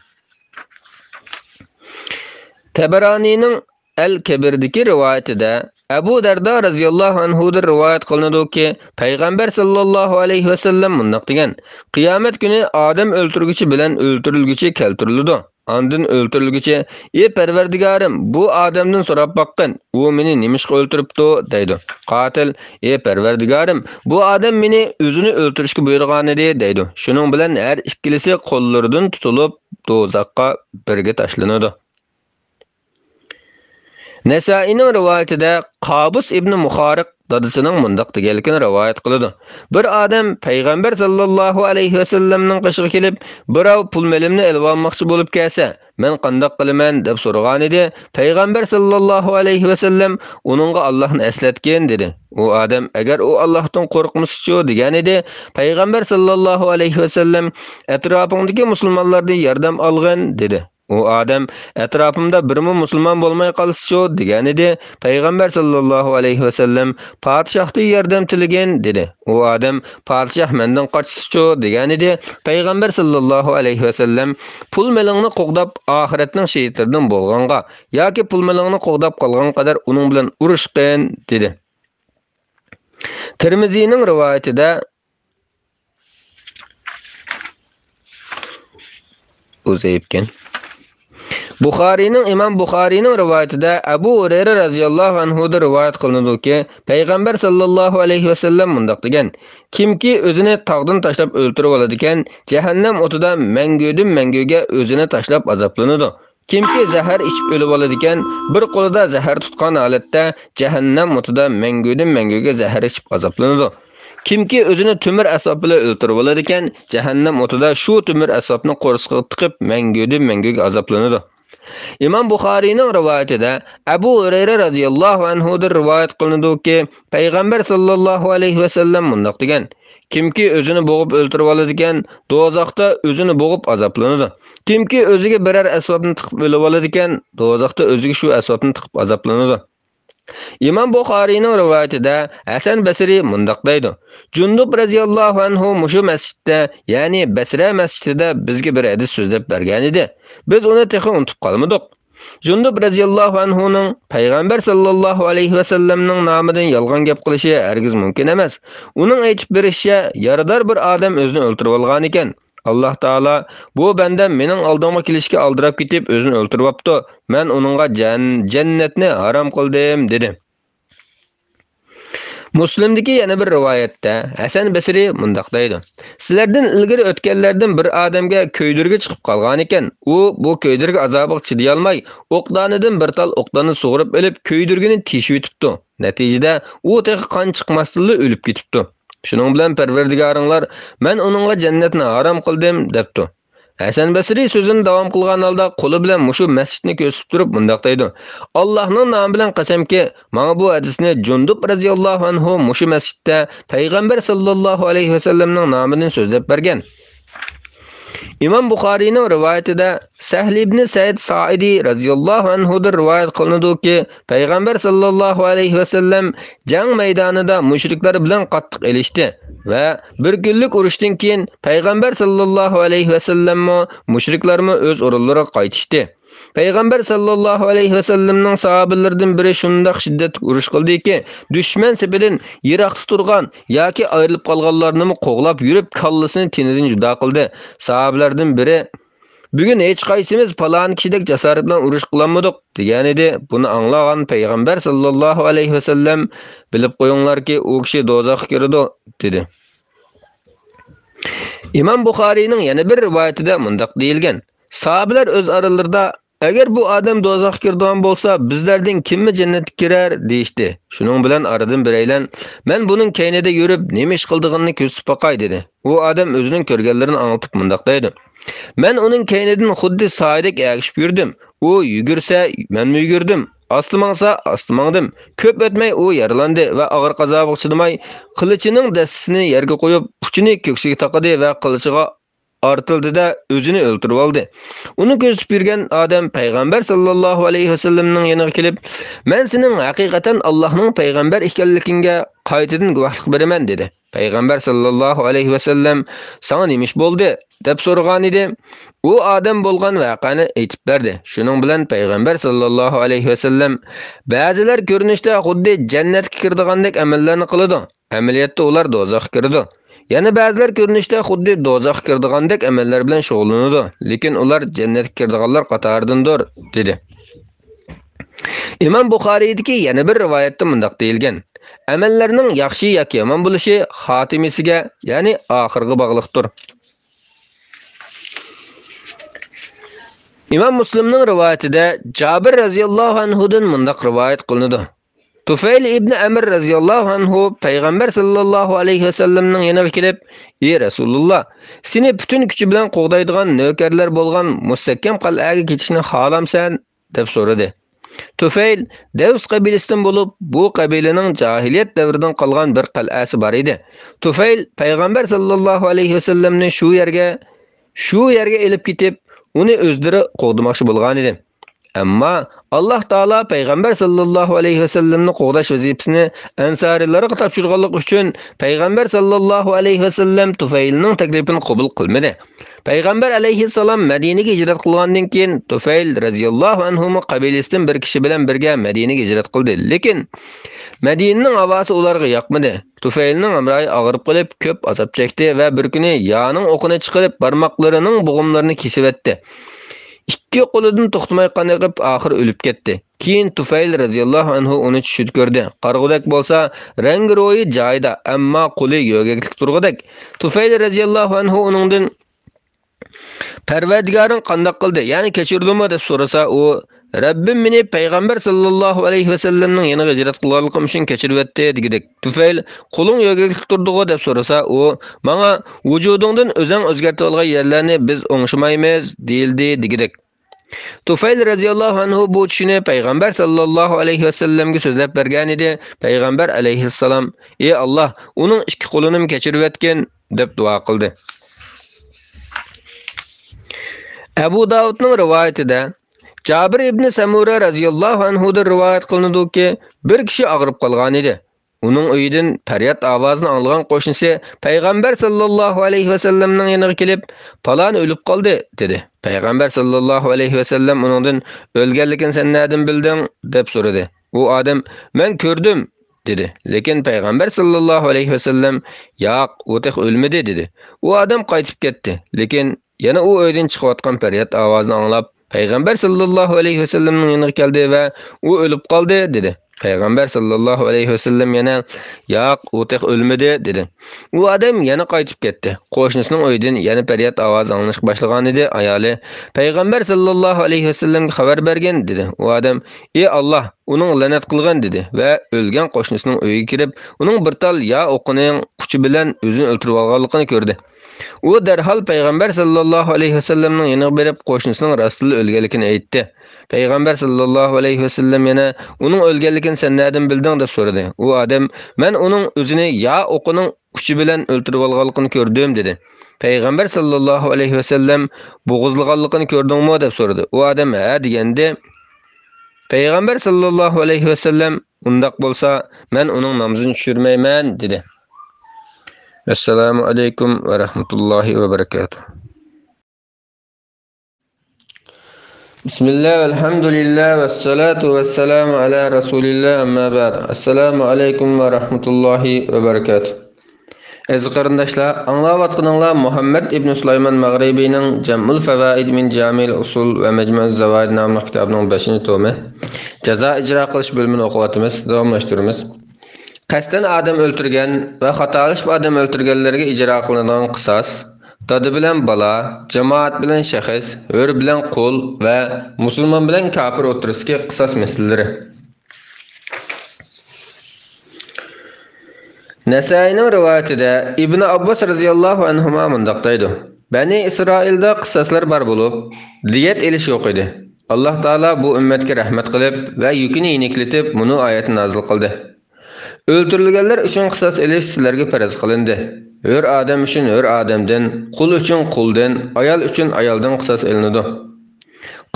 A: Tabaranining Al-Kabirdagi rivoyatida Abu Darda radhiyallohu anhu da rivoyat qilinadiki, payg'ambar sallallohu alayhi va sallam mundaq degan: "Qiyomat kuni odam o'ltirguchi bilan o'ltirilguchi keltiriladi. Ondan o'ltirilguchi: "Ey Parvardigorim, bu odamdan so'rab baqqin, u meni nimishqa o'ltiribdi" deydi. Qotil: "Ey Parvardigorim, bu odam meni o'zini o'ltirishga buyurgan edi" deydi. Shuning bilan har ikkilisi qo'llaridan tutilib do'zaxga birga tashlanadi. Nasaining rivoyatida Qabus ibn Muhariq dadasining mundaq deganligini rivoyat qiladi. Bir odam payg'ambar sallallohu alayhi va sallamning qishig'iga kelib, "Birov pul melimni elib olmoqchi bo'lib kelsa, men qanday qilaman?" deb so'ragan edi. Payg'ambar sallallohu alayhi va sallam uningga Allohni eslatgan dedi. U odam "Agar u Allohdan qo'rqmasa-chi" degan edi. Payg'ambar sallallohu alayhi va sallam "Atrofingdagi musulmonlardan yordam olgin" dedi. U odam "Atrofimda birmi musulmon bo'lmay qolsa-chi" degan edi. Payg'ambar sallallohu alayhi va sallam "Podshohdan yordam tilagan" dedi. U odam "Podshoh mendan qochsa-chi" degan edi. Payg'ambar sallallohu alayhi va sallam "Pul melingni qo'g'dab oxiratning shaytonidan bo'lganga yoki pul melingni qo'g'dab qolgan qadar uning bilan urushqin" dedi. Tirmizining rivoyatida o'zayibgan. İmam Buxariyning rivoyatida Abu Hurayra radhiyallohu anhu da rivoyat qilinadiki, payg'ambar sallallohu alayhi va sallam mundaq degan: "Kimki o'zini tog'dan tashlab o'ltirib oladigan, jahannam o'tida manguga o'zini tashlab azoblanadi. Kimki zahar ichib o'lib oladigan, bir qo'lida zahar tutgan holatda jahannam o'tida manguga zahar ichib azoblanadi. Kimki o'zini tumir asob bilan o'ltirib oladigan, jahannam o'tida shu tumir asobni qo'rsiqqa tiqib manguga azoblanadi." İmam Buxariyning rivoyatida Abu Hurayra radhiyallohu anhudan rivoyat qilinadiki, Payg'ambar sallallohu alayhi va sallam mundaq degan: Kimki o'zini bo'g'ib o'ltirib oladigan, dozoqda o'zini bo'g'ib azoblanadi. Kimki o'ziga biror asbobni tiqib o'lib oladigan, dozoqda o'ziga shu asbobni tiqib azoblanadi. İmam Buxariyning rivoyatida Hasan Basri mundaq deydi: Jundub radhiyallohu anhu mushu masjidda, ya'ni Basra masjidida bizga bir hadis so'zlab bergan edi. Biz uni texi unutib qolmadik. Jundub radhiyallohu anhuning Payg'ambar sallallohu alayhi va sallamning nomidan yolg'on gap qilishi hargiz mumkin emas. Uning aytib berishicha, yarador bir odam o'zini o'ltirib olgan ekan. Allah Taala bu bandam mening oldimga kelishga aldirab ketib o'zini o'ltirib opti. Men uningga jannatni harom qildim dedi. Muslimdagi yana bir rivoyatda Hasan Basri mundaq deydi: Sizlardan ilgari o'tganlardan bir odamga ko'ydirga chiqib qolgan ekan. U bu ko'ydirga azobiga chiday olmay, o'qdonidan bir tal o'qdonni sug'urib olib, ko'ydirgini teshib o'tibdi. Natijada u tex qon chiqmasdan o'lib ketibdi. Shuning bilan Parvardigoringlar, men uningga jannatni harom qildim debdi. Hasan Basri so'zini davom qilgan holda qo'li bilan mushu masjidni ko'rsatib turib mundaq deydi: Allohning nomi bilan qasamki, menga bu hadisni Jundub radhiyallohu anhu mushu masjidda Payg'ambar sallallohu alayhi va sallamning nomidan so'zlab bergan. İmam Buxariyning rivoyatida Sahl ibn Said Saidi radhiyallohu anhudan rivoyat qilinadiki, Payg'ambar sallallohu alayhi va sallam jang maydonida mushriklar bilan qattiq elishdi va bir kunlik urushdan keyin Payg'ambar sallallohu alayhi va sallam mushriklarni o'z o'rinlariga qaytishdi. Payg'ambar sallallohu alayhi va sallamning sahobalaridan biri shunday shiddatli urush qildiki, dushman sepidan yiroqda turgan yoki ayrilib qolganlarni qo'g'lab yurib, kallasini tenidan judo qildi. Sahobalardan biri "Bugun hech qaysimiz falon kishidek jasorat bilan urush qilmadik" degan edi. Buni anglagan Payg'ambar sallallohu alayhi va sallam bilib qo'yinglarki, u kishi dozoqqa kirdi dedi. İmam Buxariyning yana bir rivoyatida mundaq deyilgan: Sahobalar o'z aralarida agar bu odam dozoqqa kirdigan bo'lsa, bizlardan kimmi jannatga kirar deyishdi. Shuning bilan aradan biraylan, men buning keynida yurib, nima ish qildig'ini ko'rsatib boqay dedi. U odam o'zining ko'rganlarini anlatib mundaq deydi: Men uning keynidan xuddi soydek agishib yurdim. U yugursa, men yugurdim. Astimangsa, astimangdim. Ko'p o'tmay u yaralandi va og'ir qazoga chidamay, qilichining dastisini yerga qo'yib, puchini ko'ksiga taqadi va qilichiga artildida o'zini o'ltirib oldi. Uni ko'rsatib yurgan odam Payg'ambar sallallohu alayhi va sallamning yoniga kelib, "Men sening haqiqatan Allohning payg'ambar ekanligingga qaytadan guvohlik beraman" dedi. Payg'ambar sallallohu alayhi va sallam "Sana nima ish bo'ldi?" deb so'ragan edi. U odam bo'lgan voqeani aytib berdi. Shuning bilan Payg'ambar sallallohu alayhi va sallam ba'zilar ko'rinishda xuddi jannatga kirdigandek amallarni qiladi. Amaliyotda ular dozoqqa kirdi. Yana ba'zilar ko'rinishda xuddi dozoqqa kirdigandek amallar bilan shug'ullanadi, lekin ular jannatga kirdiganlar qatoridandir dedi. İmam Buxoriydagi yana bir rivoyatda mundaq deyilgan: Amallarning yaxshi yoki yomon bo'lishi xotimasiga, ya'ni oxirga bog'liqdir. İmam Muslimning rivoyatida Jabir radhiyallohu anhudan mundaq rivoyat qilinadi: Tufayl ibn Amr radhiyallohu anhu Payg'ambar sallallohu alayhi va sallamning yoniga kelib, "Ey Rasululloh, seni butun kuchi bilan qo'g'daydigan navkarlar bo'lgan mustahkam qal'aga ketishni xohlamsan?" deb so'radi. Tufayl Davs qabilasidan bo'lib, bu qabilaning jahiliyat davridan qolgan bir qal'asi bor edi. Tufayl Payg'ambar sallallohu alayhi va sallamni shu yerga elib ketib, uni o'zlari qo'g'dimoqchi bo'lgan edi. Ammo Alloh taolo Payg'ambar sallallohu alayhi va sallamni qo'g'dash vazifasini ansorilarga topshirganlik uchun Payg'ambar sallallohu alayhi va sallam Tufaylning taklifini qabul qilmadi. Payg'ambar alayhissalom Madinaga hijrat qilgandan keyin Tufayl radhiyallohu anhu qabilasidan bir kishi bilan birga Madinaga hijrat qildi. Lekin Madinaning havosi ularga yoqmadi. Tufaylning amroyi og'rib qolib, ko'p azob chekdi va bir kuni yoning o'qini chiqarib, barmoqlarining bo'g'imlarini kesib etdi. İkki qo'lidan to'xtamay qaniqib, oxir o'lib ketdi. Keyin Tufayl radhiyallohu anhu uni tushib ko'rdi. Qarg'udak bo'lsa, rangi ro'yi joyida, ammo qo'li yo'gaklik turg'udak. Tufayl radhiyallohu anhu uningdan Parvardigoring qanday qildi, ya'ni kechirdimi deb so'rasa, u Rabbim meni Payg'ambar sallallohu alayhi va sallamning yoniga hijrat qilganligim uchun kechiribdi dedik. Tufayl qo'ling yo'gaklik turdig'i deb so'rasa, u menga vujudingdan o'zing o'zgartirib olgan yerlarni biz o'ngishmaymiz deyildi dedik. Tufayl radhiyallohu anhu bu tushini payg'ambar sallallohu alayhi vasallamga so'zlab bergan edi. Payg'ambar alayhissalom: "Ey Alloh, uning ikki qo'lini kechirib etgin" deb duo qildi. Abu Davudning rivoyatida Jabir ibn Samura radhiyallohu anhu da rivoyat qilinadiki, bir kishi og'rib qolgan edi. Uning uyidan faryod ovozini anglagan qo'shnisi payg'ambar sallallohu alayhi vasallamning yoniga kelib, "Falon o'lib qoldi" dedi. Payg'ambar sallallohu alayhi vasallam uningdan "O'lganligini sen nereden bilding?" deb so'radi. U odam "Men ko'rdim" dedi. Lekin payg'ambar sallallohu alayhi vasallam "Yo'q, u tek o'lmadi" dedi. U odam qaytib ketdi. Lekin yana u uydan chiqayotgan faryod ovozini anglab, payg'ambar sallallohu alayhi vasallamning yoniga keldi va "U o'lib qoldi" dedi. Payg'ambar sallallohu alayhi vasallam yana "Yo'q, u tek o'lmadi" dedi. U odam yana qaytib ketdi. Qo'shnisining uyidan yana faryod ovozi anglashga boshlagan edi. Ayoli payg'ambar sallallohu alayhi vasallamga xabar bergan dedi. U odam "Ey Alloh, uning la'nat qilgan" dedi va o'lgan qo'shnisining uyiga kirib, uning bir tal ya o'qining kuchi bilan o'zini o'ltirib olganligini ko'rdi. U darhol payg'ambar sallallohu alayhi vasallamning yoniga berib qo'shnisining rostli o'lganligini aytdi. Payg'ambar sallallohu alayhi vasallam yana uning o'lganligini sen nereden bilding deb so'radi. U odam "Men uning o'zini ya o'qining kuchi bilan o'ltirib olganligini ko'rdim" dedi. Payg'ambar sallallohu alayhi vasallam bo'g'izlaganligini ko'rdingmi deb so'radi. U odam "Ha" deganda payg'ambar sallallohu alayhi vasallam "Undaq bo'lsa, men uning namozini tushirmayman" dedi. Assalomu alaykum va rahmatullohi va barakatuh. Bismillah, alhamdulillah, vassalatu vassalamu ala rasulillah, amma ba'd. Assalomu alaykum va rahmatullohi va barakatuh. Aziz qarindoshlar, anglayotganinglar Muhammad ibn Sulaymon Mag'ribiyning Jam'ul Fawaid min Jamil Usul va Majmu'uz Zawaid nomli kitobining 5-tomi jazo ijro qilish bo'limini o'qiyotimiz, davomlashtiramiz. Qasdan odam o'ltirgan va xatolashib odam o'ltirganlarga ijro qilinadigan qisos, dodi bilan bola, jamoat bilan shaxs, hur bilan qul va musulmon bilan kofir o'tirisidagi qisos masalalari. Nasaining rivoyatida Ibn Abbos radhiyallohu anhu mundaq deydi: Bani Isroilda qissoslar bor bo'lib, diyat elish yo'q edi. Alloh taolo bu ummatga rahmat qilib va yukini yengillatib, buni oyatni nozil qildi. O'ltirilganlar uchun qisos elish sizlarga farz qilindi. Hur odam uchun hur odamdan, qul uchun quldan, ayol uchun ayoldan qisos elinadi.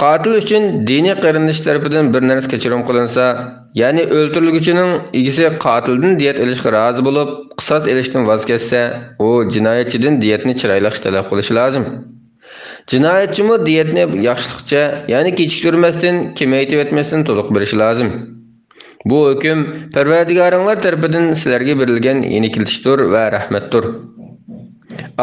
A: Qotil uchun diniy qarindosh tarafidan bir narsa kechirim qilinsa, ya'ni o'ltirilguchining egisi qotildan diyat olishga rozi bo'lib, qisos elishdan voz kechsa, u jinoyatchidan diyatni chiroyli talab qilishi lozim. Jinoyatchimi diyatni yaxshilikcha, ya'ni kechiktirmasdan, kamaytirib etmasdan to'liq berishi lozim. Bu hukm Parvardigoringlar tarafidan sizlarga berilgan yenilikdir va rahmatdir.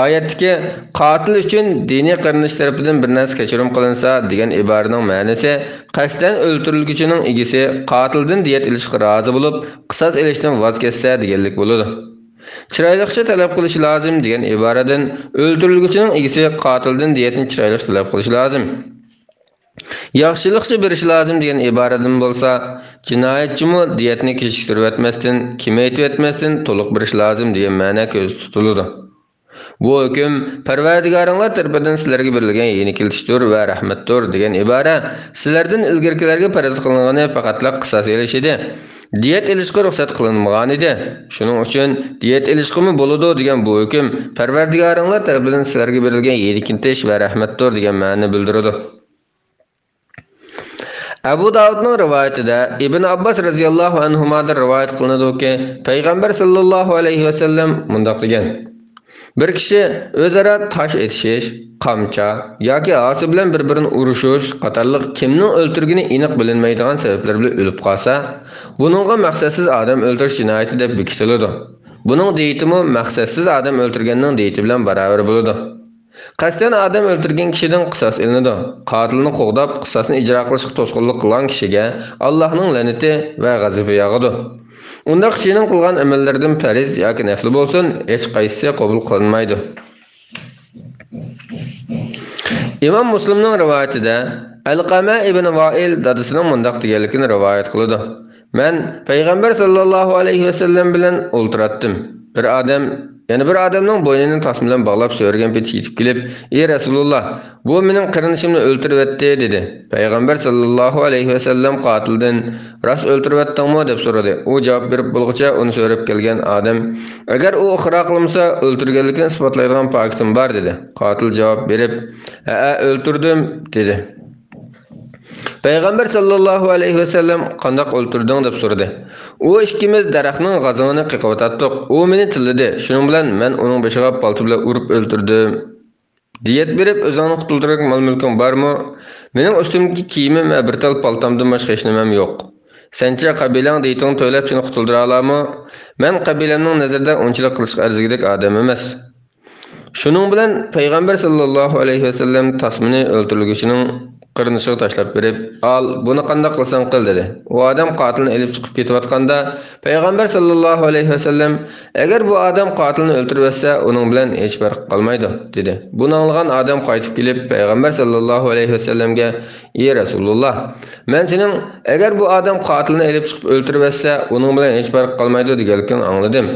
A: Oyatdagi qotil uchun diniy qarindosh tarafidan bir narsa kechirim qilinsa degan iboraning ma'nosi qasddan o'ltirilguchining egisi qotildan diyat olishga rozi bo'lib, qisos elishdan voz kechsa deganlik bo'ladi. Chiroyliqcha talab qilish lozim degan iboradan o'ltirilguchining egisi qotildan diyatni chiroyli talab qilish lozim. Yaxshilikcha berish lozim degan iboradan bo'lsa, jinoyatchimi diyatni kechiktirib etmasdan, kamaytirib etmasdan to'liq berish lozim degan ma'no ko'z tutiladi. Bu hukm Parvardigoringlar tarafidan sizlarga berilgan yenilikdir va rahmatdir degan ibora sizlardan ilgirkilarga farz qilingan faqatla qisos elish edi. Diyat elishga ruxsat qilinmagan edi. Shuning uchun diyat elishqimi bo'ladi degan bu hukm Parvardigoringlar tarafidan sizlarga berilgan yenilik va rahmatdir degan ma'no bildiradi. Abu Davudning rivoyatida Ibn Abbos radhiyallohu anhudan rivoyat qilinadiki, payg'ambar sallallohu alayhi vasallam mundaq degan: Bir kishi o'zaro tosh etishish, qamcha yoki osi bilan bir-birini urushish qatorliq kimning o'ltirgani aniq bilinmaydigan sabablar bilan o'lib qolsa, buningga maqsadsiz odam o'ldirish jinoyati deb bekitiladi. Buning deyitimi maqsadsiz odam o'ltirganning deyiti bilan barobar bo'ladi. Qasddan odam o'ltirgan kishidan qisos elinadi. Qotilni qo'g'dab qisosni ijro qilishga to'sqinlik qilgan kishiga Allohning la'nati va g'azabi yog'adi. Unda kishining qilgan amallaridan farz yoki nafl bo'lsin, hech qaysisi qabul qilinmaydi. Imom Muslimning rivoyatida Alqama ibn Voil dadasining mundaq deganligini rivoyat qiladi. Men payg'ambar sallallohu alayhi vasallam bilan o'ltiratdim. Bir odam Yani bir adamның boynunu tas bilan bağlap söylegen peti yetip kelip, "Ey Rasulullah, bu mening qırınışımni öldürüvetdi" dedi. Peygamber sallallahu aleyhi ve sellem qatildan "Ras öldürüvetdingmi?" deb so'radi. U javob berib bo'lguncha uni so'rab kelgan odam, "Agar u ixro qilmasa, o'ldirganligini isbotlaydigan fakitim bor" dedi. Qatil javob berib, "Ha, o'ldirdim" dedi. Peygamber sallallahu aleyhi ve sellem qandaq o'ltirding deb so'radi. U ikkimiz daraxtning g'azini qiqavatdik. U meni tilladi. Shuning bilan men uning boshiga palto bilan urib o'ltirdim. Diyet berib o'zingni qutuldirgan mol-mulking bormi? Mening ustimdagi kiyimim va bir tal paltamdan boshqa hech nimam yo'q. Sencha qabilang deyting to'ylab seni qutuldira olammi? Men qabilamning nazarida unchalik qilishga arzigidek odam emas. Shuning bilan Peygamber sallallahu aleyhi ve sellem tasmini o'ltirilgishining qırınışığı taşlap berip, "Al, bunu qandaq qilsang qil" dedi. O adam qatilni elib chiqib ketayotganda, Peygamber sallallahu aleyhi ve sellem, "Agar bu adam qatilni o'ltiribsa, uning bilan hech farq qolmaydi" dedi. Buni anglagan adam qaytib kelib, Peygamber sallallahu aleyhi ve sellemga, "Ey Rasulullah, men sening agar bu adam qatilni elib chiqib o'ltiribsa, uning bilan hech farq qolmaydi deganligini angladim.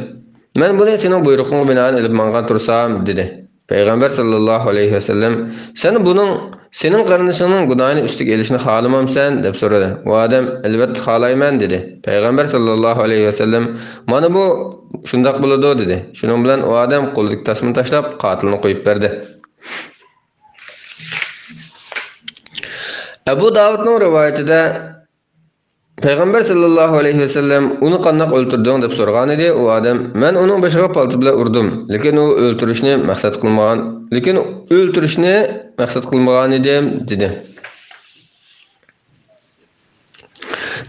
A: Men buni sening buyrug'ingga binoan elib mangan tursam" dedi. Peygamber sallallahu aleyhi ve sellem, "Sen bunun senin qarindishingning gunohini üstüge elishni xohlamamsan" deb so'radi. O adam, "Albatta xohlayman" dedi. Peygamber sallallahu aleyhi ve sellem, "Mana bu shundoq bo'ladi" dedi. Shuning bilan o adam qo'lidagi tasmani tashlab, qatilni qo'yib berdi. Abu Davudning rivoyatida Peygamber sallallahu aleyhi ve sellem uni qandaq o'ltirding deb so'ragan edi. O adam, "Men uning boshiga palto bilan urdim, lekin u o'ltirishni maqsad qilmagan edim" dedi.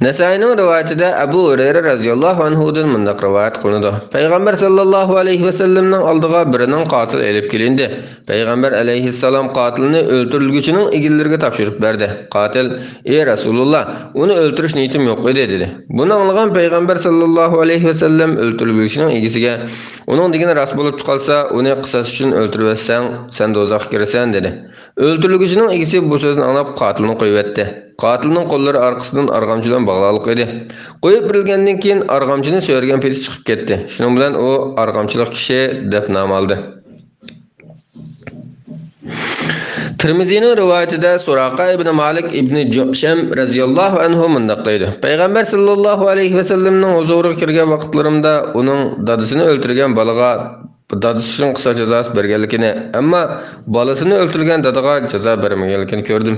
A: Nasai'ning rivoyatida Abu Hurayra radhiyallohu anhudan mundaq rivoyat qilinadi. Peygamber sallallahu aleyhi ve sellemning oldiga birining qatil elib kelindi. Peygamber aleyhissalom qatilni o'ltirilguchining egillariga topshirib berdi. Qatil, "Ey Rasulullah, uni o'ltirish niyatim yo'q edi" dedi. Buni anglagan Peygamber sallallahu aleyhi ve sellem o'ltirilguchining egisiga, "Uning degani ras bo'lib chiqalsa, uni qisas uchun o'ltiribsan, sen do'zaxga kirasan" dedi. O'ltirilguchining egisi bu so'zni anglab qatilni qo'yib etdi. Qatilning qo'llari orqasidan arg'amchi bilan bog'liq edi. Qo'yib berilgandan keyin arg'amchini so'rgan peti chiqib ketdi. Shuning bilan u arg'amchilik kishi deb nom oldi. Tirmizining rivoyatida Suraqa ibn Malik ibn Jusham radhiyallohu anhu mundaq deydi. Peygamber sallallahu aleyhi ve sellemning huzuriga kirgan vaqtlarimda uning dadasini o'ltirgan bolaga dadasi uchun qisas jazosi berganligini, ammo bolasini o'ltirgan dadaga jazo bermaganligini ko'rdim.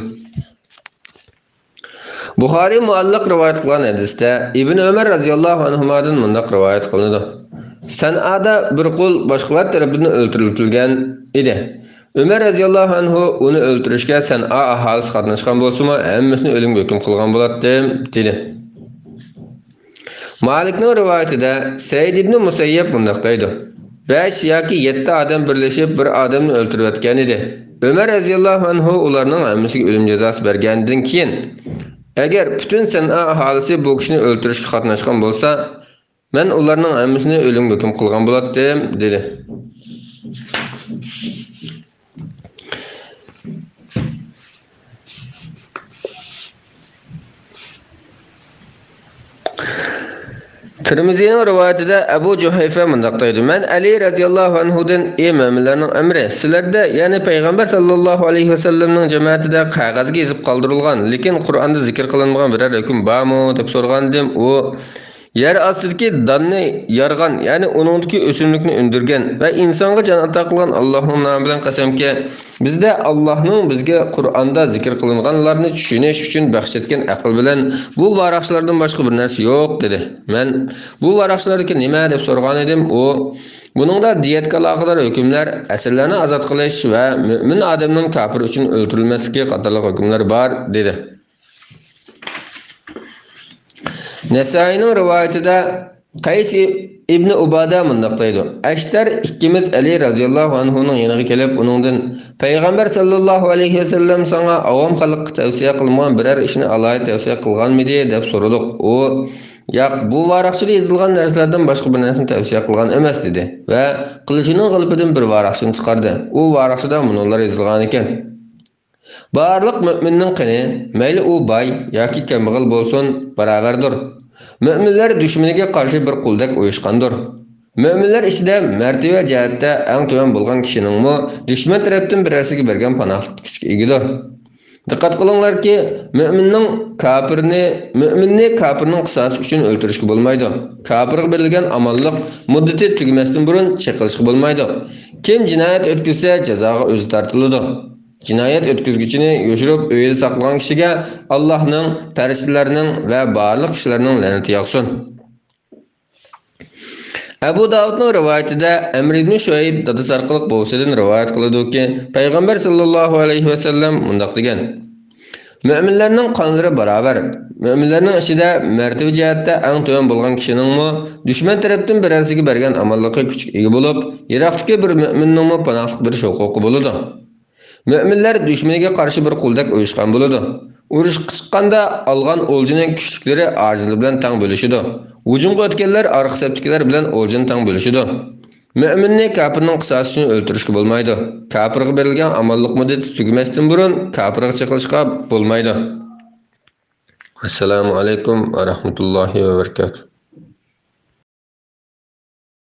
A: Buxoriy muallaq rivoyat qilgan hadisda Ibn Umar radhiyallohu anhudan mundaq rivoyat qilinadi. San'ada bir qul boshqalar tarafidan o'ltirilgan edi. Umar radhiyallohu anhu uni o'ltirishga San'a aholisi qatnashgan bo'lsa-mu, hammasini o'limga hukm qilgan bo'ladi dedi. Malikning rivoyatida Said ibn Musayyab mundaq deydi. 5 yoki 7 odam birlashib bir odamni o'ltirayotgan edi. Umar radhiyallohu anhu ularning hammasiga o'lim jazosi bergandan keyin, "Agar butun San'a aholisi bu kishini o'ltirishga qatnashgan bo'lsa, men ularning hammasini o'limga hukm qilgan bo'lardim" dedi. Tirmizining rivoyatida Abu Juhayfa mundaq deydi. "Men Ali radhiyallohu anhudan ey mo'minlarning amri, sizlarda, ya'ni Peygamber sallallahu aleyhi ve sellemning jamoatida qog'ozga yozib qoldirilgan, lekin Qur'onda zikr qilinmagan biror hukm bormi deb so'ragandim. U yer ostidagi danni yargan, ya'ni uningdagi o'simlikni undirgan va insonga jon ato qilgan Allohning nomi bilan qasamki, bizda Allohning bizga Qur'onda zikr qilinganlarni tushunish uchun baxshatgan aql bilan bu varaqchilardan boshqa bir narsa yo'q" dedi. Men bu varaqchilarga nima deb so'ragan edim. U buningda diyetga aloqador hukmlar, asirlarni ozod qilish va mu'min odamning kafir uchun o'ldirilmasligi qatorli hukmlar bor dedi. Nasai'ning rivoyatida Qays ibn Ubada mundaq deydi. Ashtar ikkimiz Ali radhiyallohu anhuning yoniga kelib, uningdan "Payg'ambar sallallohu alayhi va sallam sana avom xalqqa tavsiya qilgan biror ishni alohida tavsiya qilganmidi?" deb so'radik. U, "Yo'q, bu varaqchida yozilgan narsalardan boshqa bir narsani tavsiya qilgan emas" dedi va qilishining g'ilpidan bir varaqchini chiqardi. U varaqchida bunlar yozilgan ekan. Barliq mu'minning qini, mayli u boy yoki kambag'al bo'lsin, barobardir. Mu'minlar dushmaniga qarshi bir quldek o'yishqandir. Müminler içinde mertebe cihetdə ən tövən bolğan kişiningmi düşman tərəfdən birəsiga bergan panohlik kuchga egidir. Diqqat qilinglar ki, müminni kafirning qisosi uchun o'ltirishga bo'lmaydi. Kafirga berilgan amonlik muddati tugamasdan burun chaqilishga bo'lmaydi. Kim jinoyat o'tkazsa, jazoga o'zi tortiladi. Jinoyat o'tkazgichini yoshirib uyida saqlagan kishiga Allohning, farishtalarning va barliq kishilarning la'nati yog'sin. Abu Davudning rivoyatida Amr ibn Shuayb dadasi orqali bo'lsadan rivoyat qiladi-ki, payg'ambar sallallohu alayhi va sallam mundaq degan: Müminlərning qonlari barobar. Müminlərning ichida martaba jihatda eng to'yon bo'lgan kishiningmi dushman tarafdan birasiga bergan amonlikqa kuchga ega bo'lib, yiroqdagi bir mu'minningmi panohlik berish huquqi bo'ladi. Müminlər dushmaniga qarshi bir quldek uyushgan bo'ladi. Urushga chiqqanda olgan o'ljining kuchliklari ojizlar bilan teng bo'lishidi. Hujumga o'tganlar orqa safdagilar bilan o'ljini teng bo'lishidi. Müminni kafirning qisosi uchun o'ltirishga bo'lmaydi. Kafirga berilgan amonlik muddati tugamasdan burun kafirga chiqilishga bo'lmaydi. Assalomu alaykum va rahmatullohi va barakatuh.